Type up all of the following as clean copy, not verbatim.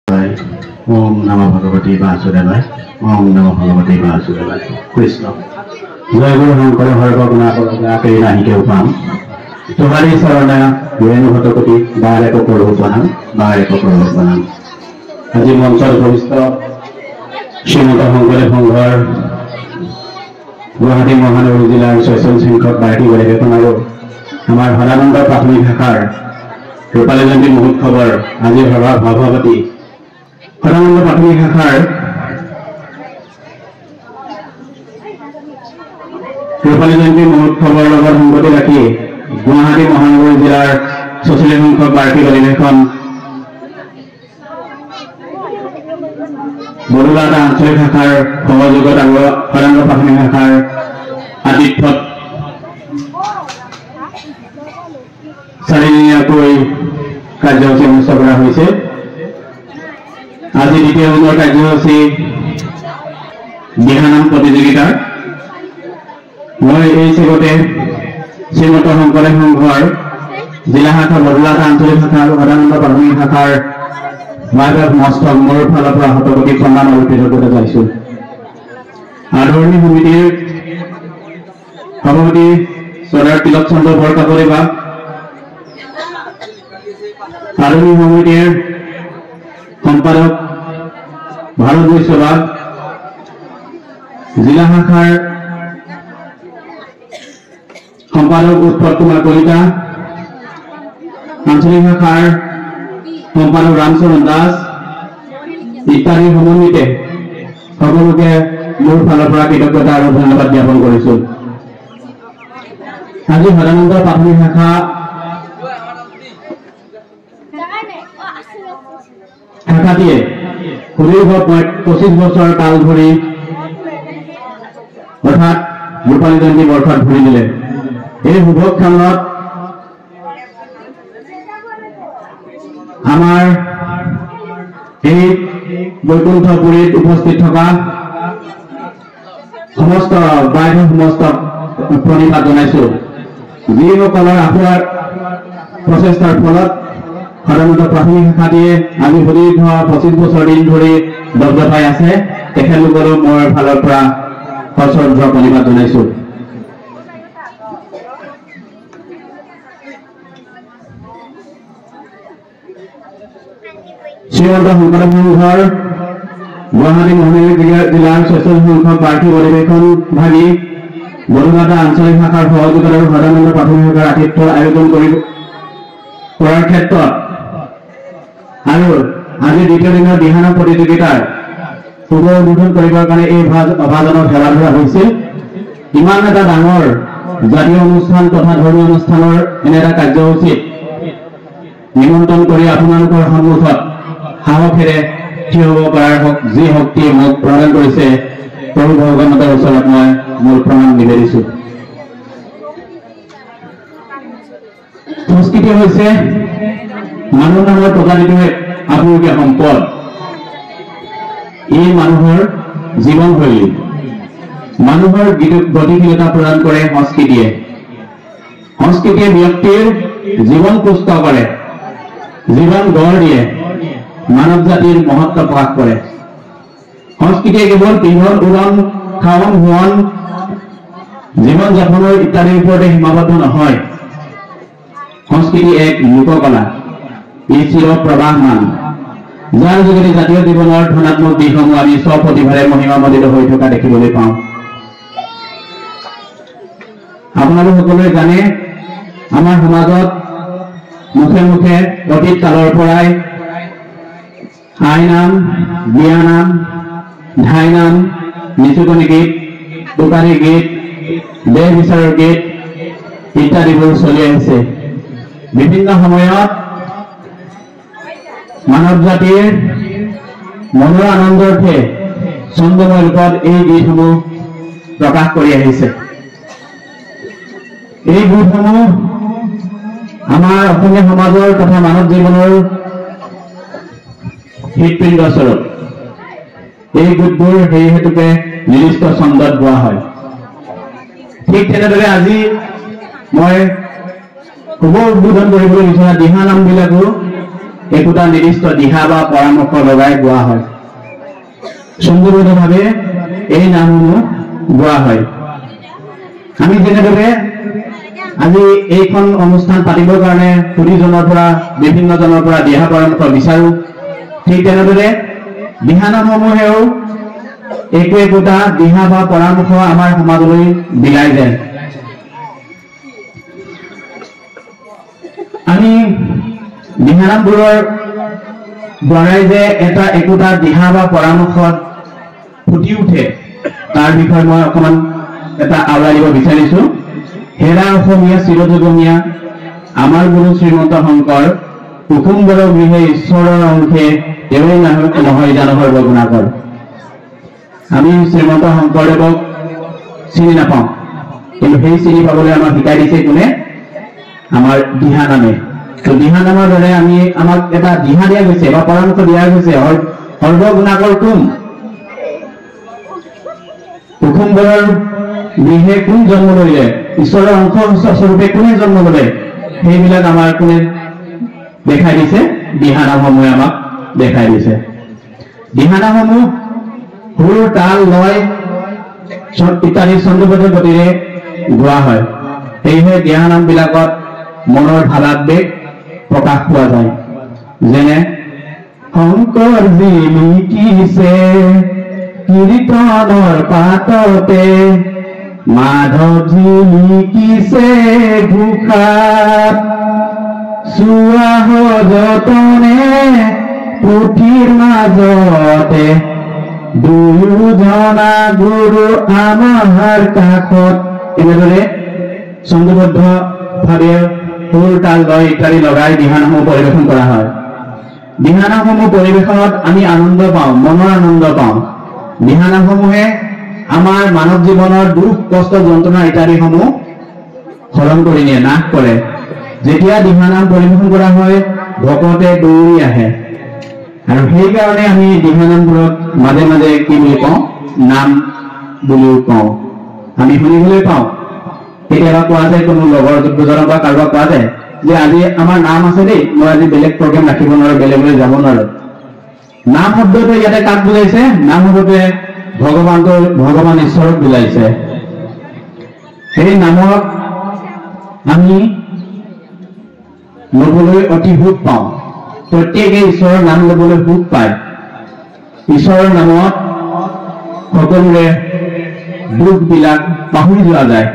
ओम नमो भगवते वासुदेवाय। ओम नमो भगवते वासुदेवाय। कृष्ण जय गुरु शंकर हरभगनाथ नाहिके उपाम तुम्हारी शरण रेणुभटपति बारे को प्रणाम बारे को प्रणाम। आज मंचर उपस्थित श्रीमत शंकर संघर गुवाहाटी महानगर जिलार 6 संख्यक बार्षिक अधिवेशन और आमार हरानंद प्राथमिक शाखार रूपाली जयंती महोत्सवर आज सभापति हरानंद प्राथमिक शाखार रूपाली जयंती महोत्सवर संगति राखी गुवाहाटी महानगर जिलार 46 संख्यक बार्षिक अधिवेशन बड़ोलाटा आंचलिक शाखार सहयोगत हरानंद प्राथमिक शाखार आतिथ्यत चारिदिनीयाকৈ কাৰ্যসূচী অনুষ্ঠিত কৰা হৈছে। আজি দ্বিতীয় দিনৰ কাৰ্যসূচী দিহানাম প্ৰতিযোগিতাৰ মই এই চেগতে শ্ৰীমত শংকৰদেৱ সংঘৰ জিলা শাখা বড়োলাটা আঞ্চলিক শাখা আৰু হৰানন্দ প্ৰাথমিক শাখাৰ মাধৱ মস্তক মোৰ ফালৰ পৰা শতকোটি সন্মান আৰু কৃতজ্ঞতা জনাইছো। আদৰণি সমিতিৰ সভাপতি চৰাৰ তিলক চন্দ্ৰ বৰকাকৰি বা আদৰণি সমিতিৰ সম্পাদক ভাৰত বৈশ্যবাদ জিলা শাখাৰ সম্পাদক উৎপল কুমাৰ কলিতা আঞ্চলিক শাখাৰ সম্পাদক ৰামচৰণ দাস ইত্যাদি সমন্বিতে সকলোকে মোৰ ফালৰ পৰা কৃতজ্ঞতা আৰু ধন্যবাদ জ্ঞাপন কৰিছো। আজি হৰানন্দ প্ৰাথমিক শাখা শাখাটিয়ে সুদীৰ্ঘ 25 বছৰ কাল ধৰি অৰ্থাৎ ৰূপালী জয়ন্তী বৰ্ষত ভৰি দিলে। এই শুভক্ষণত আমাৰ এই বৈকুণ্ঠপুৰীত উপস্থিত থকা সমস্ত বাইদেউ সমস্ত প্ৰণিপাত জনাইছো। যিসকলৰ আপোনাৰ প্ৰচেষ্টাৰ ফলত হৰানন্দ প্ৰাথমিক শাখাটিয়ে আমি সুদীৰ্ঘ 25 বছৰ দিন ধৰি দবদবাই আছে তেখেতলোকৰো মোৰ ফালৰ পৰা সশ্ৰদ্ধ প্ৰণিপাত জনাইছো। শ্ৰীমন্ত শংকৰদেৱ সংঘৰ গুৱাহাটী মহানগৰ জিলাৰ 6 সংখ্যক বাৰ্ষিক অধিৱেশন ভাগি বড়োলাটা আঞ্চলিক শাখাৰ সহযোগত আৰু হৰানন্দ প্ৰাথমিক শাখাৰ আতিথ্যৰ আয়োজন কৰাৰ ক্ষেত্ৰত আৰু আজি দ্বিতীয় দিনৰ দিহানাম প্ৰতিযোগিতাৰ শুভ উদ্বোধন কৰিবৰ কাৰণে এই অভাজনক সেৱা ধৰা হৈছিল। ইমান এটা ডাঙৰ জাতীয় অনুষ্ঠান তথা ধৰ্মীয় অনুষ্ঠানৰ এনে এটা কাৰ্যসূচীত নিমন্ত্ৰণ কৰি আপোনালোকৰ সন্মুখত সাহসেৰে থিয় হ'ব পৰাৰ যি শক্তিয়ে মোক প্ৰদান কৰিছে প্ৰভু ভগৱন্তৰ ওচৰত মই মোৰ প্ৰণাম নিবেদিছো। সংস্কৃতি হৈছে মানুহ নামৰ প্ৰজাতিটোৱে আপুৰুগীয়া সম্পদ। ই মানুহৰ জীৱনশৈলী মানুহৰ গতিশীলতা প্ৰদান কৰে। সংস্কৃতিয়ে ব্যক্তিৰ জীৱন পুষ্ট কৰে, জীৱন গঢ় দিয়ে, মানৱ জাতিৰ মহত্ব প্ৰকাশ কৰে। সংস্কৃতিয়ে কেৱল পিন্ধন উৰণ খাৱন শোৱন জীৱন যাপনৰ ইত্যাদিৰ ওপৰতে সীমাবদ্ধ নহয়। সংস্কৃতি এক লোককলা, ই চিৰ প্ৰবাহমান, যাৰ যোগেদি জাতীয় জীৱনৰ ধনাত্মক দিশসমূহ আমি স্বপ্ৰতিভাৰে মহিমামণ্ডিত হৈ থকা দেখিবলৈ পাওঁ। আপোনালোক সকলোৱে জানে আমাৰ সমাজত মুখে মুখে অতীত কালৰ পৰাই আইনাম, বিয়ানাম, ধাইনাম, নিচুকনি গীত, টোকাৰী গীত, দেহ বিচাৰৰ গীত ইত্যাদিবোৰ চলি আহিছে। বিভিন্ন সময়ত মানৱ জাতিৰ মনৰ আনন্দাৰ্থে ছন্দময় ৰূপত এই গীতসমূহ প্ৰকাশ কৰি আহিছে। এই গীতসমূহ আমাৰ অসমীয়া সমাজৰ তথা মানৱ জীৱনৰ হৃদপিণ্ড স্বৰূপ। এই গীতবোৰ সেই হেতুকে নিৰ্দিষ্ট ছন্দত গোৱা হয়। ঠিক তেনেদৰে আজি মই শুভ উদ্বোধন কৰিবলৈ বিচৰা দিহানামবিলাকো একোটা নিৰ্দিষ্ট দিহা বা পৰামৰ্শ লগাই গোৱা হয় সুন্দৰভাৱে এই নামসমূহ গোৱা হয় আমি যেনেদৰে আজি এইখন অনুষ্ঠান পাতিবৰ কাৰণে পুৰীজনৰ পৰা বিভিন্ন জনৰ পৰা দিহা পৰামৰ্শ বিচাৰো ঠিক তেনেদৰে দিহা নামসমূহেও একোটা দিহা বা পৰামৰ্শ আমাৰ সমাজলৈ বিলাই যায় আমি দিহানামবোৰৰ দ্বাৰাই যে এটা একোটা দিহা বা পৰামৰ্শ ফুটি উঠে তাৰ বিষয়ে মই অকমান এটা আওৰাই দিব বিচাৰিছো হেৰা অসমীয়া চিৰযুগমীয়া আমাৰ গুৰু শ্ৰীমন্ত শংকৰ কুসুম্বৰ গৃহে ঈশ্বৰৰ অংশে তেওঁই নহয় জানো সৰ্বগুণাকৰ আমি শ্ৰীমন্ত শংকৰদেৱক চিনি নাপাওঁ কিন্তু সেই চিনি পাবলৈ আমাক শিকাই দিছে কোনে আমাৰ দিহা নামে তো দিহা নামৰ দ্বাৰা আমি আমাক এটা দিহা দিয়া গৈছে বা পৰামৰ্শ দিয়া গৈছে সৰ্বগুণাকৰ কোন কুসুম্বৰৰ গৃহে কোন জন্ম ললে ঈশ্বৰৰ অংশ স্বৰূপে কোনে জন্ম ললে সেইবিলাক আমাৰ কোনে দেখাই দিছে দিহা নামসমূহে আমাক দেখাই দিছে দিহা নামসমূহ সুৰ তাল লয় ইত্যাদি ছন্দবদ্ধ গতিৰে গোৱা হয় সেয়েহে দিহা নামবিলাকত মনৰ ভাৱাবেগ প্ৰকাশ পোৱা যায় যেনে শংকৰ জিলিকিছে কীৰ্তনৰ পাততে মাধৱ জিলিকিছে ঘোষাত চোৱা যতনে পুথিৰ মাজতে দুয়োজনা গুৰু আমাৰ কাষত এনেদৰে ছন্দবদ্ধ ভাৱে সুৰ তাল লয় ইত্যাদি লগাই দিহানামসমূহ পৰিৱেশন কৰা হয় দিহানামসমূহ পৰিৱেশনত আমি আনন্দ পাওঁ মনৰ আনন্দ পাওঁ দিহানামসমূহে আমাৰ মানৱ জীৱনৰ দুখ কষ্ট যন্ত্ৰণা ইত্যাদিসমূহ হৰণ কৰি নিয়ে নাশ কৰে যেতিয়া দিহানাম পৰিৱেশন কৰা হয় ভকতে দৌৰি আহে আৰু সেইকাৰণে আমি দিহানামবোৰত মাজে মাজে কি বুলি কওঁ নাম বুলিও কওঁ আমি শুনিবলৈ পাওঁ কেতিয়াবা কোৱা যায় কোনো লগৰ দুজনৰ বা কাৰোবাক কোৱা যায় যে আজি আমাৰ নাম আছে দেই মই আজি বেলেগ প্ৰগ্ৰেম ৰাখিব নোৱাৰো বেলেগলৈ যাব নোৱাৰো নাম শব্দটো ইয়াতে কাক বুজাইছে নাম শব্দটোৱে ভগৱান ঈশ্বৰক বুজাইছে সেই নামক আমি ল'বলৈ অতি সুখ পাওঁ প্ৰত্যেকে ঈশ্বৰৰ নাম ল'বলৈ সুখ পায় ঈশ্বৰৰ নামত সকলোৰে দুখবিলাক পাহৰি যোৱা যায়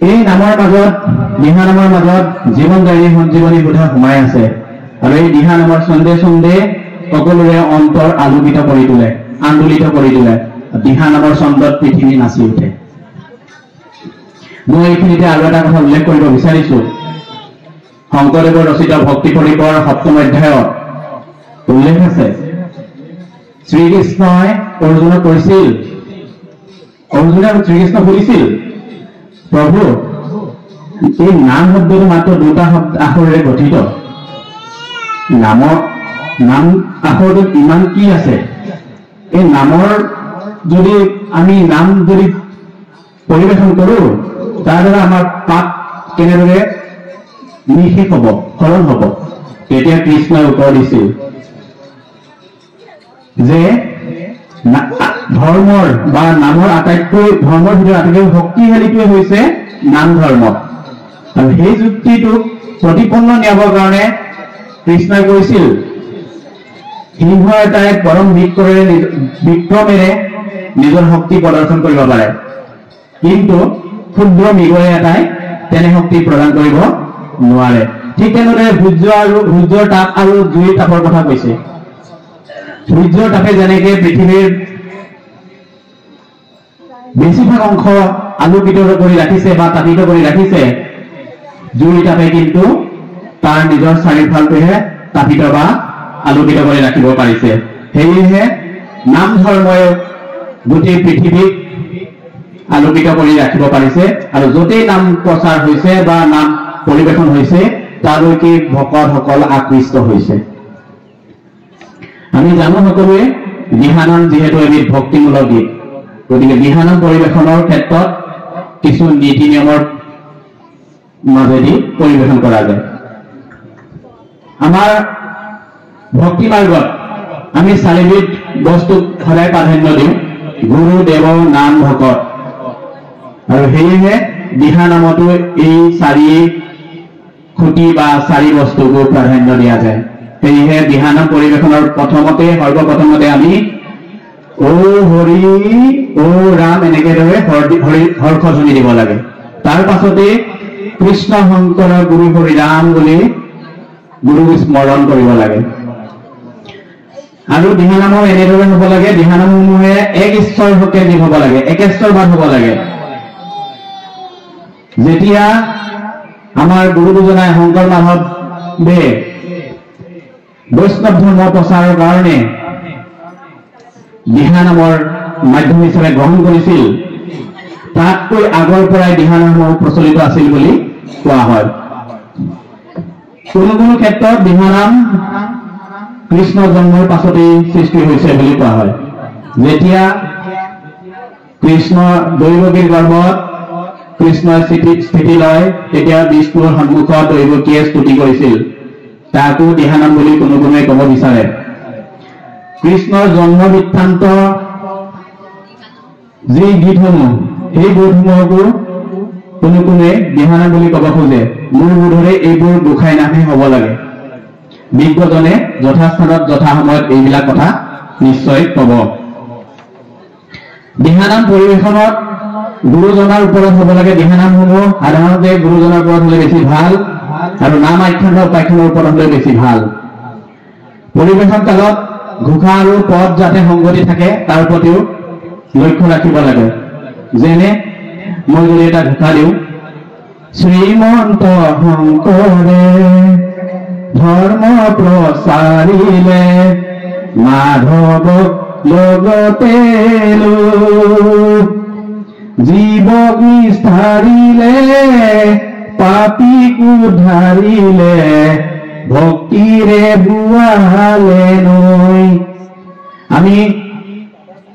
এই নামৰ মাজত দিহা নামৰ মাজত জীৱনদায়ী সঞ্জীৱনী বোধা সোমাই আছে আৰু এই দিহা নামৰ ছন্দে ছন্দে সকলোৰে অন্তৰ আলোকিত কৰি তোলে আন্দোলিত কৰি তোলে দিহা নামৰ ছন্দত পৃথিৱী নাচি উঠে মই এইখিনিতে আৰু এটা কথা উল্লেখ কৰিব বিচাৰিছো শংকৰদেৱৰ ৰচিত ভক্তি পৰিকৰ ৭ম অধ্যায়ত উল্লেখ আছে শ্ৰীকৃষ্ণই অৰ্জুনক কৈছিল অৰ্জুনে শ্ৰীকৃষ্ণ সুধিছিল প্ৰভু এই নাম শব্দটো মাত্ৰ দুটা আখৰেৰে গঠিত নাম আখৰটোত ইমান কি আছে এই নামৰ যদি আমি নাম যদি পৰিৱেশন কৰো তাৰ দ্বাৰা আমাৰ পাপ কেনেদৰে নিশেষ হব হৰণ হব তেতিয়া কৃষ্ণই উত্তৰ দিছিল যে ধৰ্মৰ বা নামৰ আটাইতকৈ ধৰ্মৰ ভিতৰত আটাইতকৈ শক্তিশালীটোৱে হৈছে নাম ধৰ্ম আৰু সেই যুক্তিটোক প্ৰতিপন্ন নিয়াবৰ কাৰণে কৃষ্ণই কৈছিল সিংহ এটাই পৰম বিক্ৰমেৰে নিজৰ শক্তি প্ৰদৰ্শন কৰিব পাৰে কিন্তু ক্ষুদ্ৰ মৃগয়ে এটাই তেনে শক্তি প্ৰদান কৰিব নোৱাৰে ঠিক তেনেদৰে সূৰ্যৰ তাপ আৰু জুইৰ তাপৰ কথা কৈছে সূৰ্যৰ তাপে যেনেকে পৃথিৱীৰ বেছিভাগ অংশ আলোকিত কৰি ৰাখিছে বা তাপিত কৰি ৰাখিছে জুইৰ তাপে কিন্তু তাৰ নিজৰ চাৰিওফালটোহে তাপিত বা আলোকিত কৰি ৰাখিব পাৰিছে সেয়েহে নাম ধৰ্মই গোটেই পৃথিৱীক আলোকিত কৰি ৰাখিব পাৰিছে আৰু য'তেই নাম প্ৰচাৰ হৈছে বা নাম পৰিৱেশন হৈছে তালৈকে ভকতসকল আকৃষ্ট হৈছে আমি জানো সকলোৱে দিহানাম যিহেতু এবিধ ভক্তিমূলক গীত গতিকে দিহানাম পৰিৱেশনৰ ক্ষেত্ৰত কিছু নীতি নিয়মৰ মাজেদি পৰিৱেশন কৰা যায় আমাৰ ভক্তি মাৰ্গত আমি চাৰিবিধ বস্তুক সদায় প্ৰাধান্য দিওঁ গুৰু দেৱ নাম ভকত আৰু সেয়েহে দিহা নামতো এই চাৰি খুঁটি বা চাৰি বস্তুবোৰ প্ৰাধান্য দিয়া যায় সেয়েহে দিহা নাম পৰিৱেশনৰ সৰ্বপ্ৰথমতে আমি ও হৰি ও ৰাম এনেকে দৰে হৰ্ষধ্বনি দিব লাগে তাৰ পাছতে কৃষ্ণ শংকৰ গুৰু হৰি ৰাম বুলি গুৰু স্মৰণ কৰিব লাগে আৰু দিহানামৰ এনেদৰে হ'ব লাগে দিহানামসমূহে এক ঈশ্বৰ হকে হ'ব লাগে একেশ্বৰবাদ হ'ব লাগে যেতিয়া আমাৰ গুৰু দুজনাই শংকৰ মাধৱে বৈষ্ণৱ ধৰ্ম প্ৰচাৰৰ কাৰণে দিহানামৰ মাধ্যম হিচাপে গ্ৰহণ কৰিছিল তাতকৈ আগৰ পৰাই দিহানামসমূহ প্ৰচলিত আছিল বুলি কোৱা হয় কোনো কোনো ক্ষেত্ৰত দিহানাম কৃষ্ণ জন্মৰ পাছতেই সৃষ্টি হৈছে বুলি কোৱা হয় যেতিয়া কৃষ্ণ দৈৱকীৰ গৰ্ভত কৃষ্ণই স্থিতি লয় তেতিয়া বিষ্ণুৰ সন্মুখত দৈৱকীয়ে স্তুতি কৰিছিল তাকো দিহানাম বুলি কোনো কোনোৱে ক'ব বিচাৰে কৃষ্ণৰ জন্ম বৃত্তান্ত যি গীতসমূহ সেই গীতসমূহকো কোনো কোনোৱে দিহানাম বুলি ক'ব খোজে মোৰ বোধৰে এইবোৰ গোসাঁই নামহে হ'ব লাগে বিজ্ঞজনে যথাস্থানত যথা সময়ত এইবিলাক কথা নিশ্চয় ক'ব দিহানাম পৰিৱেশনত গুৰুজনাৰ ওপৰত হ'ব লাগে দিহানামসমূহ সাধাৰণতে গুৰুজনাৰ ওপৰত হ'লে বেছি ভাল আৰু নাম আখ্যান উপাখ্যানৰ ওপৰত হ'লে বেছি ভাল পৰিৱেশন কালত ঘোষা আৰু পদ যাতে সংগতি থাকে তাৰ প্ৰতিও লক্ষ্য ৰাখিব লাগে যেনে মই যদি এটা ঘোষা দিওঁ শ্ৰীমন্ত শংকৰে ধৰ্ম প্ৰচাৰিলে মাধৱক লগতে জীৱক নিষ্ঠাৰিলে পাপীক উদ্ধাৰিলে ভক্তিৰে বুৱালে নৈ আমি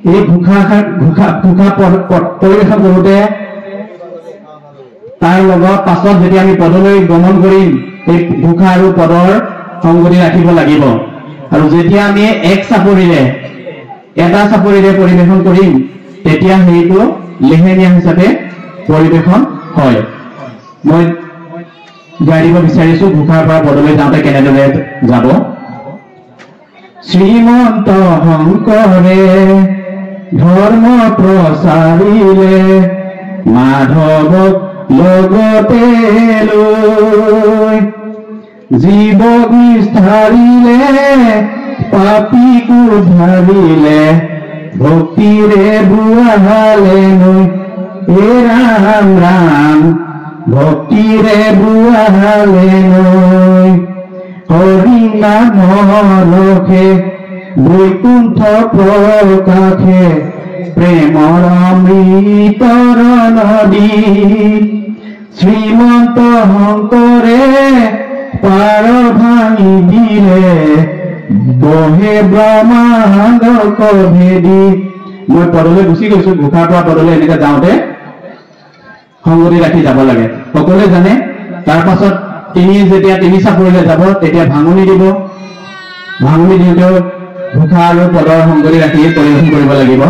এই ঘোষা পৰিৱেশন কৰোঁতে তাৰ লগত পাছত যেতিয়া আমি পদলৈ গমন কৰিম এই ঘোষা আৰু পদৰ সংগতি ৰাখিব লাগিব আৰু যেতিয়া আমি এক চাপৰিৰে এটা চাপৰিৰে পৰিৱেশন কৰিম তেতিয়া সেইটো লেহেমীয়া হিচাপে পৰিৱেশন হয় মই গাই দিব বিচাৰিছো ঘোষাৰ পৰা পদলৈ যাওঁতে কেনেদৰে যাব শ্ৰীমন্ত শংকৰে ধৰ্ম প্ৰচাৰিলে মাধৱক লগতে লৈ জীৱক নিষ্ঠাৰিলে পাপীক উদ্ধাৰিলে ভক্তিৰে বুৱালে নৈ হে ৰাম ৰাম ভক্তিৰে বুৱালে নৈ হৰি নাম লখে বৈকুণ্ঠ প্ৰকাশে প্ৰেমৰ অমৃতৰ নদী শ্ৰীমন্ত শংকৰে পাৰ ভাঙি দিলে বহে ব্ৰহ্মাণ্ড কভেদি মই পদলৈ গুচি গৈছো ঘোষাৰ পৰা পদলৈ এনেকে যাওঁতে সংগতি ৰাখি যাব লাগে সকলোৱে জানে তাৰ পাছত যেতিয়া তিনি চাপৰিলৈ যাব তেতিয়া ভাঙনি দিব ভাঙনি দিওঁতেও ঘোষা আৰু পদৰ সংগতি ৰাখি পৰিৱেশন কৰিব লাগিব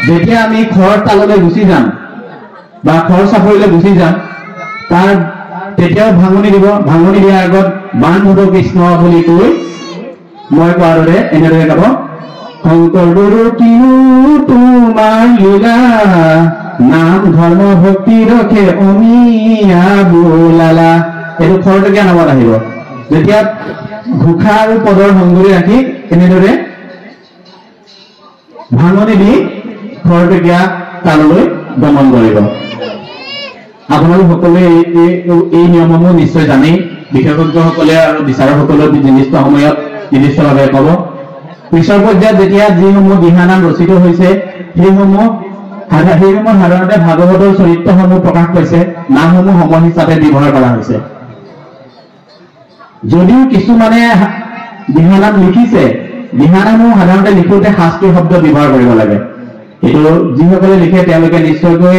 যেতিয়া আমি খৰ তাললৈ গুচি যাম বা খৰ চাপৰিলৈ গুচি যাম তাৰ তেতিয়াও ভাঙনি দিব ভাঙনি দিয়াৰ আগত বান্ধৱ কৃষ্ণ বুলি কৈ মই কোৱাৰ দৰে এনেদৰে গাব শংকৰ গুৰু কিনো তোমাৰ লীলা নাম ধৰ্ম ভক্তি ৰখে অমিয়া বোলালা এইটো খৰটকীয়া নামত আহিব যেতিয়া ঘোষা আৰু পদৰ সংগতি ৰাখি এনেদৰে ভাঙনি দি খৰটকীয়া তাললৈ গমন কৰিব আপোনালোক সকলোৱে এই নিয়মসমূহ নিশ্চয় জানেই বিশেষজ্ঞসকলে আৰু বিচাৰকসকলে নিৰ্দিষ্ট সময়ত নিৰ্দিষ্টভাৱে ক'ব পিছৰ পৰ্যায়ত যেতিয়া যিসমূহ দিহানাম ৰচিত হৈছে সেইসমূহ সাধাৰণতে ভাগৱতৰ চৰিত্ৰসমূহ প্ৰকাশ পাইছে নামসমূহ সমল হিচাপে ব্যৱহাৰ কৰা হৈছে যদিও কিছুমানে দিহানাম লিখিছে দিহানামসমূহ সাধাৰণতে লিখোঁতে শাস্ত্ৰীয় শব্দ ব্যৱহাৰ কৰিব লাগে এইটো যিসকলে লিখে তেওঁলোকে নিশ্চয়কৈ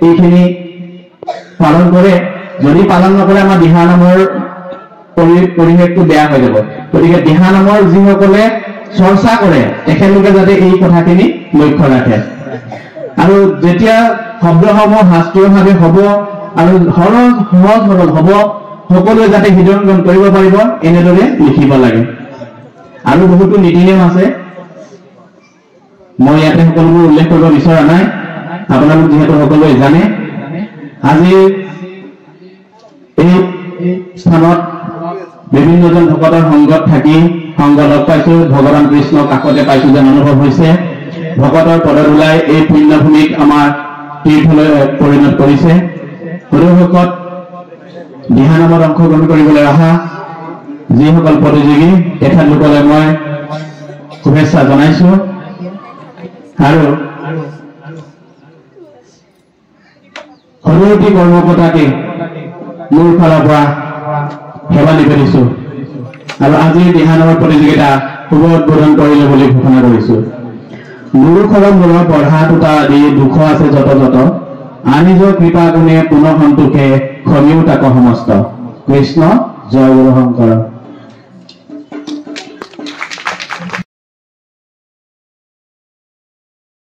এইখিনি পালন কৰে যদি পালন নকৰে আমাৰ দিহানামৰ পৰিৱেশটো বেয়া হৈ যাব গতিকে দিহানামৰ যিসকলে চৰ্চা কৰে তেখেতলোকে যাতে এই কথাখিনি লক্ষ্য ৰাখে আৰু যেতিয়া শব্দসমূহ শাস্ত্ৰীয়ভাৱে হ'ব আৰু সহজ সৰল হ'ব সকলোৱে যাতে হৃদয়ংগম কৰিব পাৰিব এনেদৰে লিখিব লাগে আৰু বহুতো নীতি নিয়ম আছে মই ইয়াতে সকলোবোৰ উল্লেখ কৰিব বিচৰা নাই আপোনালোক যিহেতু সকলোৱে জানে আজি এই স্থানত বিভিন্নজন ভকতৰ সংগত থাকি সংগ লগ পাইছো ভগৱান কৃষ্ণ কাষতে পাইছো যেন অনুভৱ হৈছে ভকতৰ পদধূলাই এই পুণ্যভূমিক আমাৰ তীৰ্থলৈ পৰিণত কৰিছে সৰুভকত দিহানামত অংশগ্ৰহণ কৰিবলৈ অহা যিসকল প্ৰতিযোগী তেখেতলোকলৈ মই শুভেচ্ছা জনাইছো আৰু সৰুটি কৰ্মকৰ্তাকে মোৰ ফালৰ পৰা সেৱা নিবেদিছো আৰু আজিৰ দিহানামৰ প্ৰতিযোগিতা শুভ উদ্বোধন কৰিলে বুলি ঘোষণা কৰিছো গুৰুখৰৰ মূৰৰ পঢ়া টুটা আদি দুখ আছে যত যত আনিজ কৃপা গুণে পুনঃ সন্তোষে ক্ষমিও তাক সমস্ত কৃষ্ণ জয় গুৰু শংকৰ